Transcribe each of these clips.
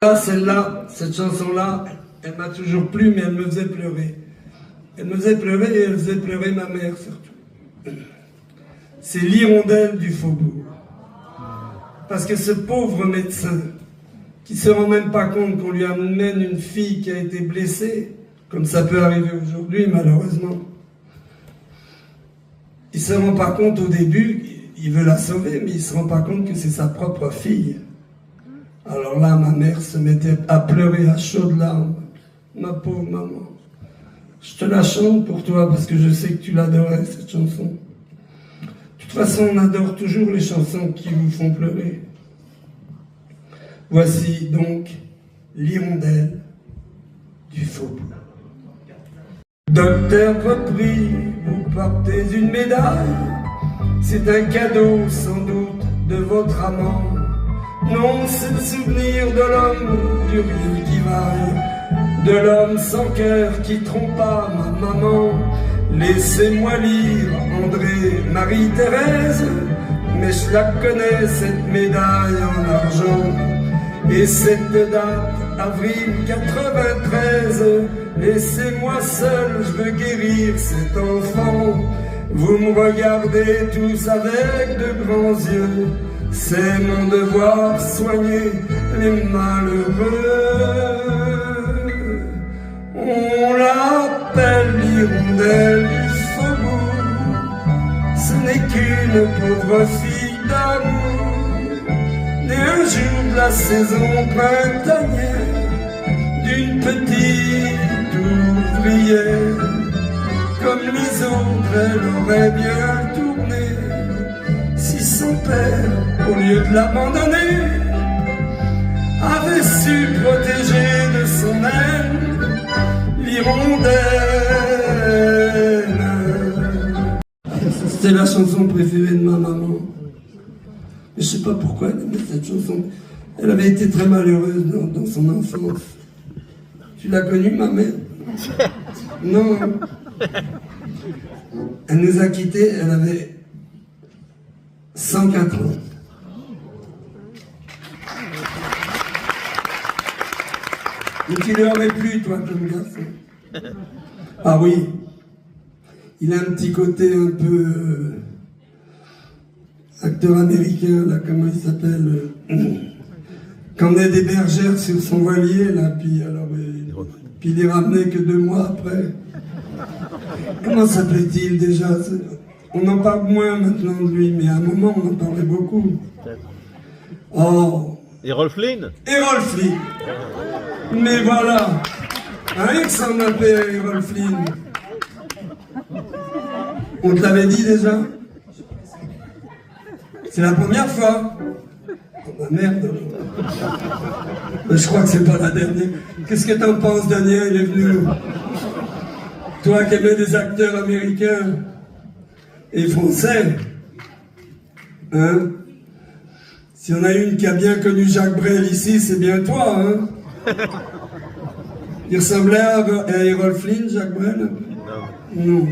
Là, celle-là, cette chanson-là, elle m'a toujours plu, mais elle me faisait pleurer. Elle me faisait pleurer et elle faisait pleurer ma mère surtout. C'est l'hirondelle du faubourg. Parce que ce pauvre médecin, qui ne se rend même pas compte qu'on lui amène une fille qui a été blessée, comme ça peut arriver aujourd'hui malheureusement, il ne se rend pas compte au début, il veut la sauver, mais il ne se rend pas compte que c'est sa propre fille. Alors là, ma mère se mettait à pleurer à chaudes larmes. Ma pauvre maman. Je te la chante pour toi parce que je sais que tu l'adorais, cette chanson. De toute façon, on adore toujours les chansons qui vous font pleurer. Voici donc l'hirondelle du faubourg. Docteur reprit, vous portez une médaille. C'est un cadeau sans doute de votre amant. Non, c'est le souvenir de l'homme du riz qui vaille, de l'homme sans cœur qui trompa ma maman. Laissez-moi lire André, Marie-Thérèse, mais je la connais cette médaille en argent. Et cette date, avril 93, laissez-moi seul, je veux guérir cet enfant. Vous me regardez tous avec de grands yeux. C'est mon devoir, soigner les malheureux. On l'appelle l'hirondelle du faubourg. Ce n'est qu'une pauvre fille d'amour, née un jour de la saison printanière, d'une petite ouvrière. Comme les autres, elle aurait bien tourné si son père, au lieu de l'abandonner, avait su protéger de son aile l'hirondelle. C'était la chanson préférée de ma maman. Je ne sais pas pourquoi elle aimait cette chanson. Elle avait été très malheureuse dans son enfance. Tu l'as connue, ma mère? Non. Elle nous a quittés, elle avait 104 ans. Mais tu ne l'aurais plus, toi, comme garçon. Ah oui, il a un petit côté un peu acteur américain, là, comment il s'appelle quand on est des bergères sur son voilier, là, puis il est ramené que 2 mois après. Comment s'appelait-il déjà? On en parle moins maintenant de lui, mais à un moment, on en parlait beaucoup. Oh. Errol Flynn? Errol Flynn. Mais voilà. Rien que ça m'appelle Errol Flynn. On te l'avait dit déjà? C'est la première fois. Oh bah merde. Je crois que c'est pas la dernière. Qu'est-ce que t'en penses, Daniel? Il est venu. Toi qui aimais des acteurs américains et français, hein? Si on a une qui a bien connu Jacques Brel ici, c'est bien toi, hein? Il ressemblait à Errol Flynn, Jacques Brel? Non.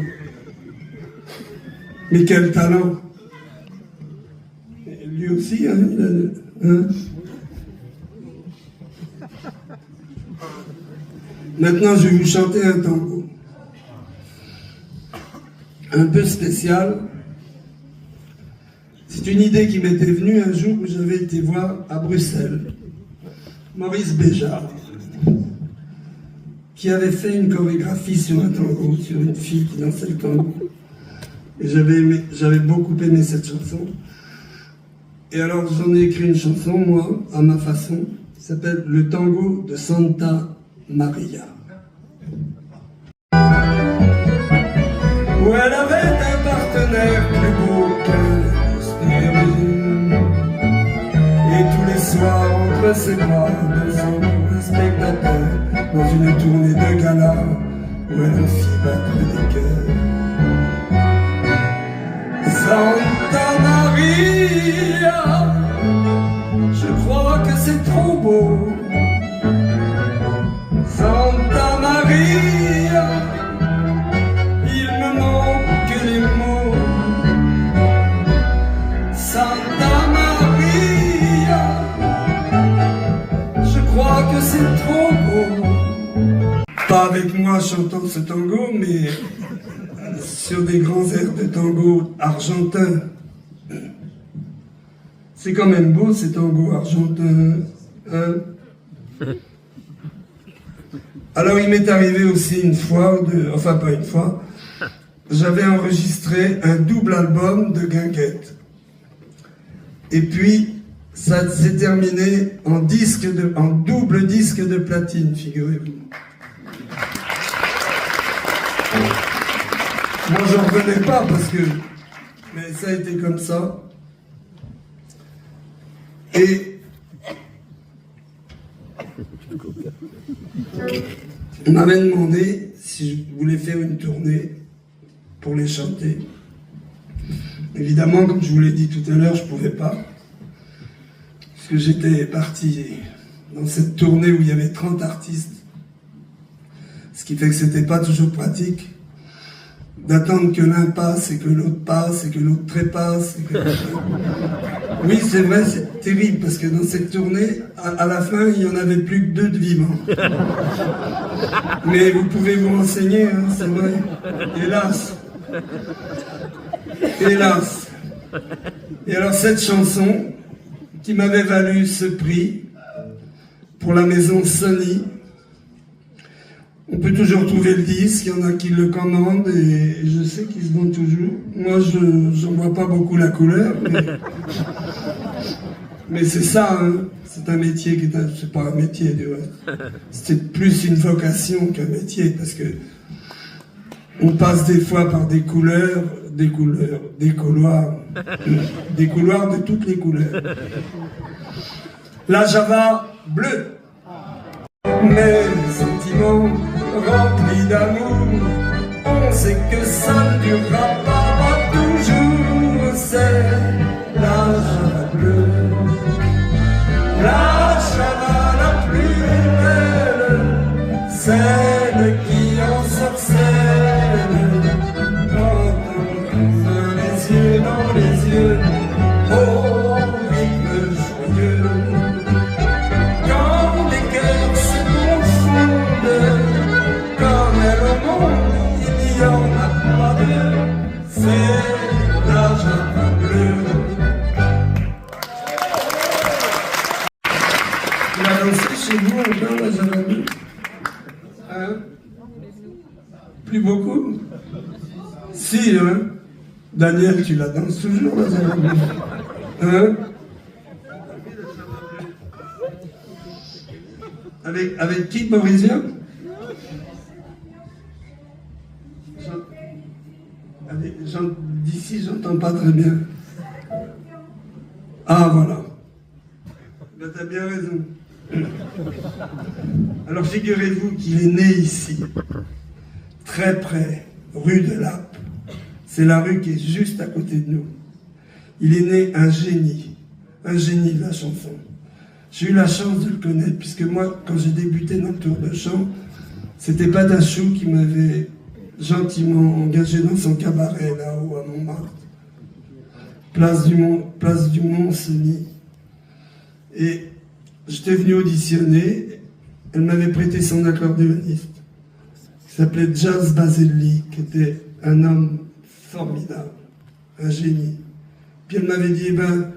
Mais quel talent! Lui aussi, hein? Hein? Maintenant, je vais vous chanter un tango. Un peu spécial. C'est une idée qui m'était venue un jour où j'avais été voir à Bruxelles Maurice Béjart, qui avait fait une chorégraphie sur un tango, sur une fille qui dansait le tango. Et j'avais beaucoup aimé cette chanson. Et alors j'en ai écrit une chanson, moi, à ma façon, qui s'appelle Le tango de Santa Maria. Où elle avait un partenaire plus beau qu'elle espérait. Et tous les soirs, entre ses bras, dansant pour un spectateur, dans une tournée de gala, où elle en fit battre des cœurs. Santa Maria, je crois que c'est trop beau. Santa Maria, il me manque que les mots. Santa Maria, je crois crois que c'est trop beau. Pas avec moi chantant ce tango, mais sur des grands airs de tango argentin. C'est quand même beau ces tangos argentins, hein? Alors il m'est arrivé aussi une fois, enfin pas une fois, j'avais enregistré un double album de guinguettes. Et puis, ça s'est terminé en double disque de platine, figurez-vous. Moi, j'en revenais pas mais ça a été comme ça. Et on m'avait demandé si je voulais faire une tournée pour les chanter. Évidemment, comme je vous l'ai dit tout à l'heure, je ne pouvais pas. Parce que j'étais parti dans cette tournée où il y avait 30 artistes. Ce qui fait que c'était pas toujours pratique d'attendre que l'un passe et que l'autre passe et que l'autre trépasse. Oui, c'est vrai, c'est terrible parce que dans cette tournée, à la fin, il n'y en avait plus que 2 de vivants. Mais vous pouvez vous renseigner, hein, c'est vrai. Hélas. Hélas. Et alors cette chanson qui m'avait valu ce prix pour la maison Sony, on peut toujours trouver le disque, il y en a qui le commandent et je sais qu'ils se vendent toujours. Moi, je n'en vois pas beaucoup la couleur, mais c'est ça, hein. C'est un métier qui est c'est pas un métier du reste. C'est plus une vocation qu'un métier parce que on passe des fois par des couloirs, des couloirs de toutes les couleurs. La Java bleue. Mes sentiments remplis d'amour, on sait que ça ne durera pas toujours. C'est la Java bleue, la Java la plus belle, celle qui ensorcelle les yeux dans les yeux, au rythme joyeux. Quand les cœurs se confondent, comme elle au monde, il n'y en a pas deux, c'est la Java bleue. Tu l'as dansé chez vous encore la Java bleue? Hein? Plus beaucoup? Si, hein? Daniel, tu la danses toujours, la Java bleue? Hein? Avec qui, Borisien? D'ici, j'entends pas très bien. Ah, voilà. Ben, t'as bien raison. Alors, figurez-vous qu'il est né ici, très près, rue de Lappe. C'est la rue qui est juste à côté de nous. Il est né un génie de la chanson. J'ai eu la chance de le connaître, puisque moi, quand j'ai débuté dans le tour de chant, c'était Patachou qui m'avait gentiment engagé dans son cabaret, là-haut, à Montmartre. Place du Mont-Cenis. Et j'étais venu auditionner, elle m'avait prêté son accordéoniste, qui s'appelait Jazz Baselli, qui était un homme formidable, un génie. Puis elle m'avait dit, ben,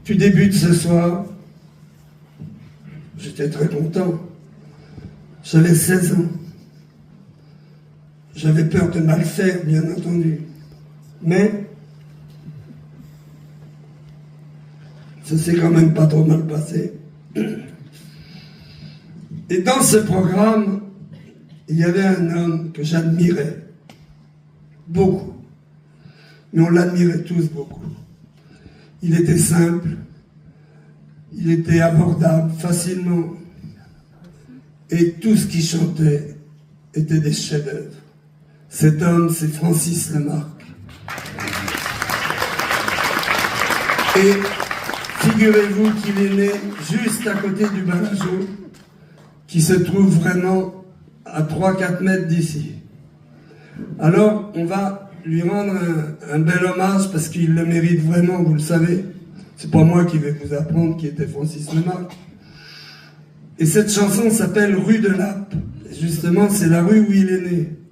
tu débutes ce soir. J'étais très content. J'avais 16 ans. J'avais peur de mal faire, bien entendu. Mais ça s'est quand même pas trop mal passé. Et dans ce programme, il y avait un homme que j'admirais beaucoup. Mais on l'admirait tous beaucoup. Il était simple. Il était abordable facilement. Et tout ce qu'il chantait était des chefs-d'œuvre. Cet homme, c'est Francis Lemarque. Et figurez-vous qu'il est né juste à côté du Balageau, qui se trouve vraiment à 3-4 mètres d'ici. Alors, on va lui rendre un bel hommage parce qu'il le mérite vraiment, vous le savez. C'est pas moi qui vais vous apprendre qui était Francis Lemarque. Et cette chanson s'appelle Rue de Lappe. Justement, c'est la rue où il est né.